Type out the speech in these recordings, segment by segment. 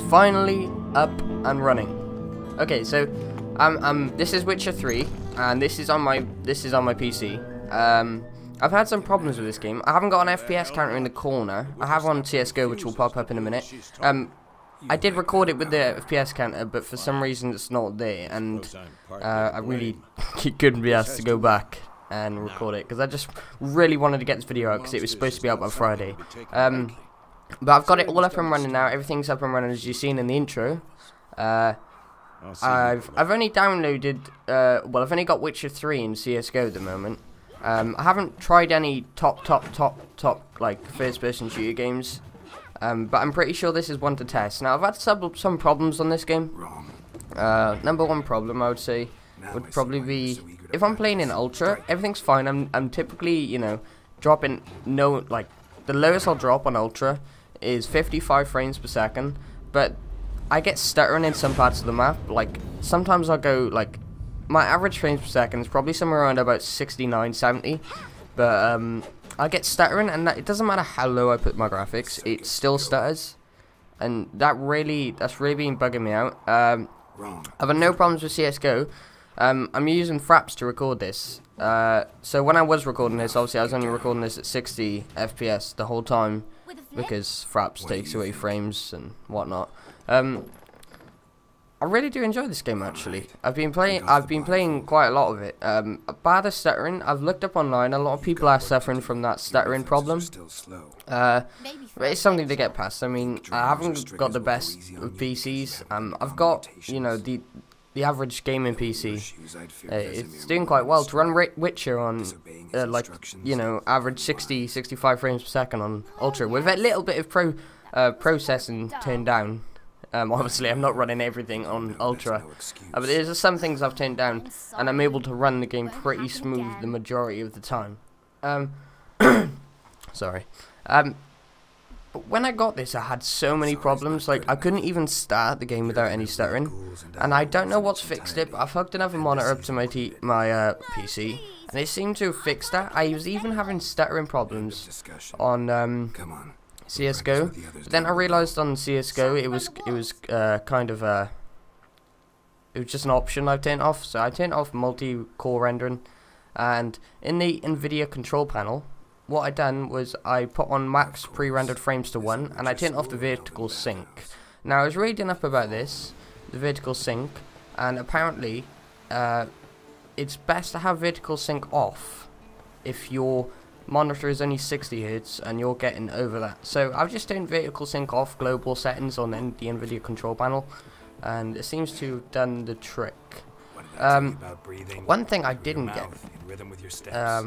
finally up and running. Okay, so this is Witcher 3, and this is on my PC. I've had some problems with this game. I haven't got an FPS counter in the corner. I have on CSGO, which will pop up in a minute. I did record it with the FPS counter, but for some reason it's not there, and I really couldn't be asked to go back and record it because I just really wanted to get this video out because it was supposed to be out by Friday. But I've got it all up and running now. Everything's up and running, as you've seen in the intro. I've only downloaded well, I've only got Witcher 3 in CSGO at the moment. I haven't tried any top like first person shooter games. But I'm pretty sure this is one to test. Now, I've had some problems on this game. Number one problem, I would say, would probably be if I'm playing in Ultra, everything's fine. I'm typically, you know, dropping the lowest I'll drop on Ultra is 55 frames per second. But I get stuttering in some parts of the map. Like sometimes I'll go my average frames per second is probably somewhere around about 69, 70. But I get stuttering, and it doesn't matter how low I put my graphics, it still stutters, and that's really been bugging me out. I've had no problems with CSGO. I'm using Fraps to record this. So when I was recording this, obviously I was only recording this at 60 FPS the whole time because Fraps takes away frames and whatnot. I really do enjoy this game actually. I've been playing quite a lot of it. Bar the stuttering, I've looked up online, a lot of people are suffering from that stuttering problem. But it's something to get past. I mean, I haven't got the best of PCs. I've got, you know, the average gaming PC. It's doing quite well to run Witcher on you know, average 60-65 frames per second on Ultra with a little bit of processing turned down. Obviously I'm not running everything on Ultra, but there's some things I've turned down, and I'm able to run the game pretty smooth the majority of the time. Sorry. But when I got this, I had so many problems. Like, I couldn't even start the game without any stuttering, and I don't know what's fixed it, but I've hooked another monitor up to my PC, and they seem to have fixed that. I was even having stuttering problems on CSGO, but then I realised on CSGO it was just an option I turned off. So I turned off multi-core rendering, and in the NVIDIA control panel, what I done was I put on max pre-rendered frames to 1, and I turned off the vertical sync. Now I was reading up about this, the vertical sync, and apparently it's best to have vertical sync off if your monitor is only 60 Hz and you're getting over that. So I've just turned vertical sync off, global settings on the NVIDIA control panel, and it seems to have done the trick. One thing I didn't get,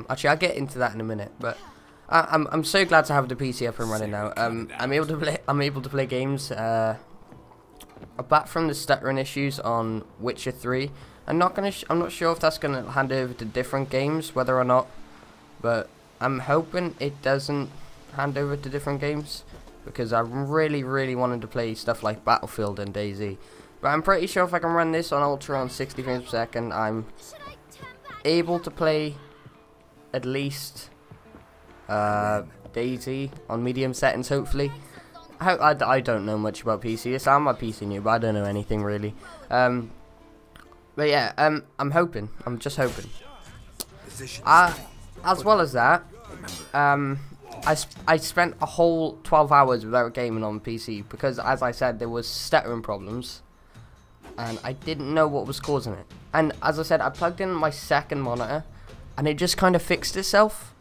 actually I'll get into that in a minute, but I'm so glad to have the PC up and running now. I'm able to play games. Apart from the stuttering issues on Witcher 3, I'm not sure if that's gonna hand over to different games, whether or not, but I'm hoping it doesn't hand over to different games, because I really wanted to play stuff like Battlefield and DayZ. But I'm pretty sure if I can run this on Ultra on 60 frames per second, I'm able to play at least DayZ on medium settings, hopefully. I don't know much about PC. I'm a PC noob, I don't know anything really. But yeah, I'm hoping. I'm just hoping. As well as that, I spent a whole 12 hours without gaming on PC because, as I said, there was stuttering problems, and I didn't know what was causing it. And as I said, I plugged in my second monitor, and it just kind of fixed itself.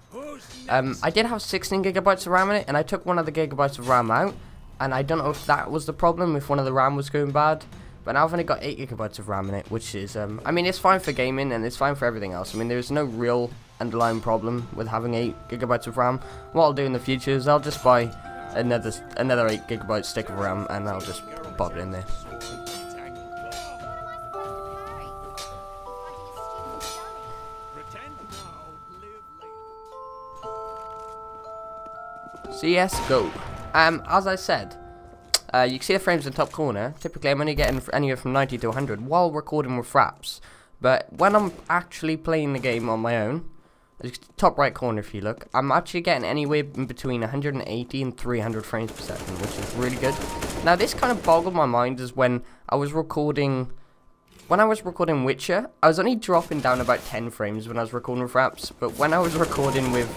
I did have 16 gigabytes of RAM in it, and I took one of the gigabytes of RAM out, and I don't know if that was the problem, if one of the RAM was going bad. But now I've only got 8 gigabytes of RAM in it, which is, I mean, it's fine for gaming, and it's fine for everything else. I mean, there's no real underlying problem with having 8 gigabytes of RAM. What I'll do in the future is I'll just buy another 8 gigabyte stick of RAM, and I'll just pop it in there. CSGO. As I said, you can see the frames in the top corner. Typically, I'm only getting anywhere from 90 to 100 while recording with Fraps. But when I'm actually playing the game on my own, top right corner if you look, I'm actually getting anywhere in between 180 and 300 frames per second, which is really good. Now this kind of boggled my mind is when I was recording Witcher, I was only dropping down about 10 frames when I was recording with Fraps, but when I was recording with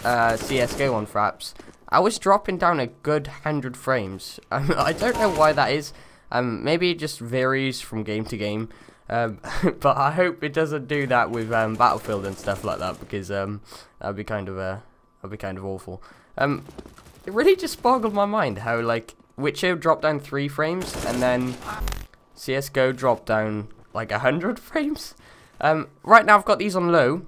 CSGO on Fraps, I was dropping down a good 100 frames. I don't know why that is. Maybe it just varies from game to game. But I hope it doesn't do that with Battlefield and stuff like that, because that'd be kind of awful. It really just boggled my mind how like Witcher dropped down 3 frames and then CSGO dropped down like 100 frames. Right now I've got these on low.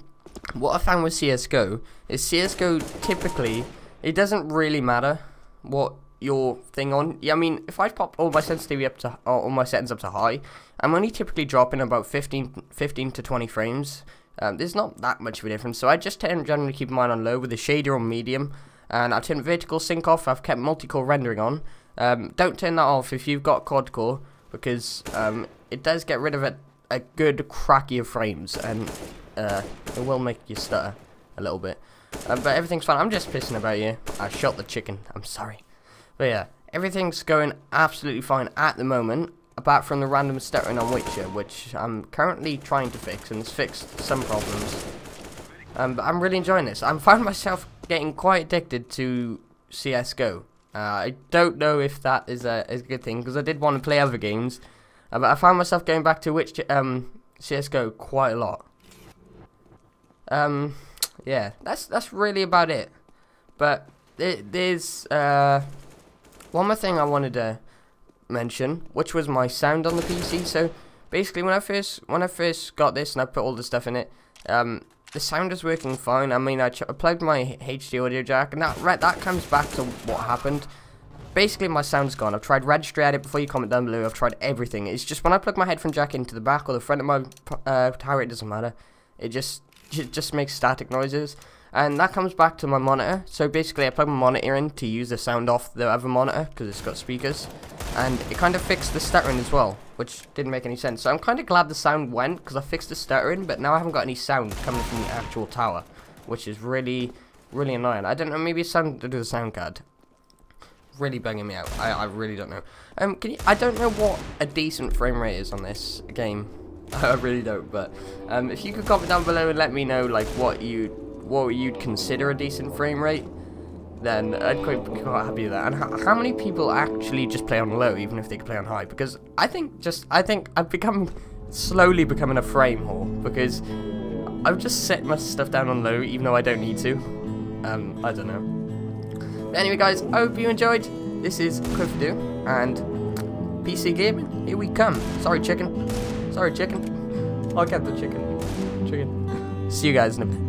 What I found with CSGO is CSGO typically it doesn't really matter what your thing on. Yeah, I mean, if I pop all my sensitivity up to all my settings up to high, I'm only typically dropping about 15 to 20 frames. There's not that much of a difference, so I just tend generally keep mine on low with the shader on medium, and I turn vertical sync off. I've kept multi-core rendering on. Don't turn that off if you've got quad core, because it does get rid of a good cracky of frames, and it will make you stutter a little bit. But everything's fine. I'm just pissing about you. I shot the chicken. I'm sorry. But yeah, everything's going absolutely fine at the moment, apart from the random stuttering on Witcher, which I'm currently trying to fix, and it's fixed some problems. But I'm really enjoying this. I'm finding myself getting quite addicted to CSGO. I don't know if that is a good thing, because I did want to play other games, but I found myself going back to CSGO quite a lot. Yeah, that's really about it. But there's one more thing I wanted to mention, which was my sound on the PC. So basically, when I first got this and I put all the stuff in it, the sound is working fine. I mean, I plugged my HD audio jack, and that comes back to what happened. Basically, my sound's gone. I've tried registry edit before you comment down below. I've tried everything. It's just when I plug my headphone jack into the back or the front of my tower, it doesn't matter. It just makes static noises. And that comes back to my monitor. So basically I plug my monitor in to use the sound off the other monitor, because it's got speakers. And it kind of fixed the stuttering as well, which didn't make any sense. So I'm kind of glad the sound went, because I fixed the stuttering, but now I haven't got any sound coming from the actual tower, which is really, really annoying. I don't know, maybe it's something to do with the sound card. Really bugging me out. I really don't know. I don't know what a decent frame rate is on this game. I really don't, but if you could comment down below and let me know like what you'd consider a decent frame rate, then I'd quite happy with that. And how many people actually just play on low, even if they could play on high? Because I think I've slowly becoming a frame whore, because I've just set my stuff down on low, even though I don't need to. I don't know. But anyway, guys, I hope you enjoyed. This is Clifford and PC Gaming. Here we come. Sorry, chicken. Sorry, chicken. I'll get the chicken. See you guys in a bit.